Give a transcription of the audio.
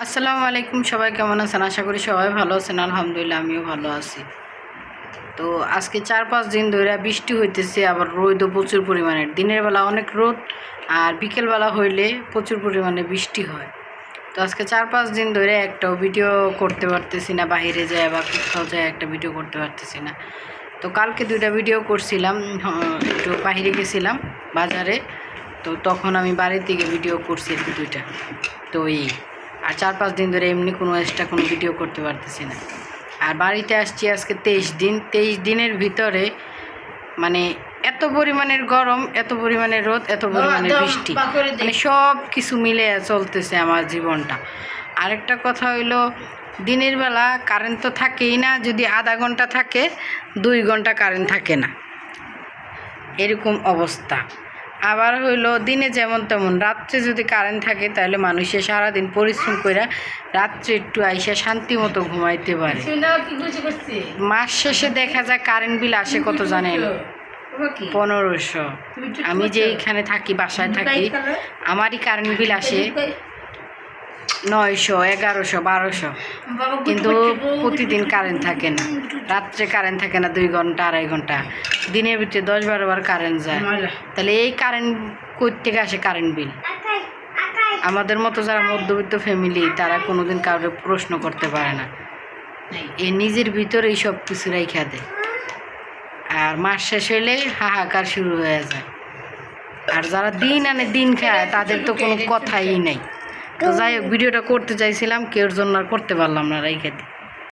আসসালামু আলাইকুম, সবাই কেমন আছেন? আশা করি সবাই ভালো আছেন। আলহামদুলিল্লাহ আমিও ভালো আছি। তো আজকে 4-5 দিন ধরে বৃষ্টি হইতেছে, আবার রোদও প্রচুর পরিমাণের। দিনের বেলা অনেক রোদ আর বিকেলবেলা হইলে প্রচুর পরিমাণে বৃষ্টি হয়। তো আজকে 4-5 দিন ধরে একটাও ভিডিও করতে পারতেছি না, বাইরে যায় বা কোথাও যায় একটা ভিডিও করতে পারতেছি না। তো কালকে 2টা ভিডিও করছিলাম, একটু বাইরে গেছিলাম বাজারে, তো তখন আমি বাড়ি থেকে ভিডিও করছি 2টা। তো এই আর 4-5 দিন ধরে এমনি কোনো এক্সট্রা কোনো ভিডিও করতে পারতেছি না। আর বাড়িতে আসছি আজকে 23 দিন। 23 দিনের ভিতরে মানে এত পরিমাণের গরম, এত পরিমাণের রোদ, এত পরিমাণের বৃষ্টি, মানে সব কিছু মিলে চলতেছে আমার জীবনটা। আরেকটা কথা হইলো, দিনের বেলা কারেন্ট তো থাকেই না, যদি আধা ঘন্টা থাকে 2 ঘন্টা কারেন্ট থাকে না, এরকম অবস্থা। আবার হইলো দিনে যেমন তেমন, রাত্রে যদি কারেন্ট থাকে তাহলে মানুষে সারাদিন পরিশ্রম করে রাত্রে একটু আইসা শান্তি মতো ঘুমাইতে পারে। মাস শেষে দেখা যায় কারেন্ট বিল আসে কত জানেন? 1500। আমি যে এইখানে থাকি, বাসায় থাকি, আমারই কারেন্ট বিল আসে 900, 1100, 1200। কিন্তু প্রতিদিন কারেন্ট থাকে না, রাত্রে কারেন্ট থাকে না 2 ঘন্টা 2.5 ঘন্টা, দিনের ভিতরে 10-12 বার কারেন্ট যায়। তাহলে এই কারেন্ট কই থেকে আসে কারেন্ট বিল? আমাদের মতো যারা মধ্যবিত্ত ফ্যামিলি, তারা কোনোদিন কাউকে প্রশ্ন করতে পারে না, এই নিজের ভিতরেই সব কিছু রেখা দেয়। আর মাস শেষ হইলে হাহাকার শুরু হয়ে যায়। আর যারা দিন আনে দিন খায় তাদের তো কোনো কথাই নেই। তো যাই হোক, ভিডিওটা করতে চাইছিলাম, কেউর জন্য আর করতে পারলাম না, রেখে দিই।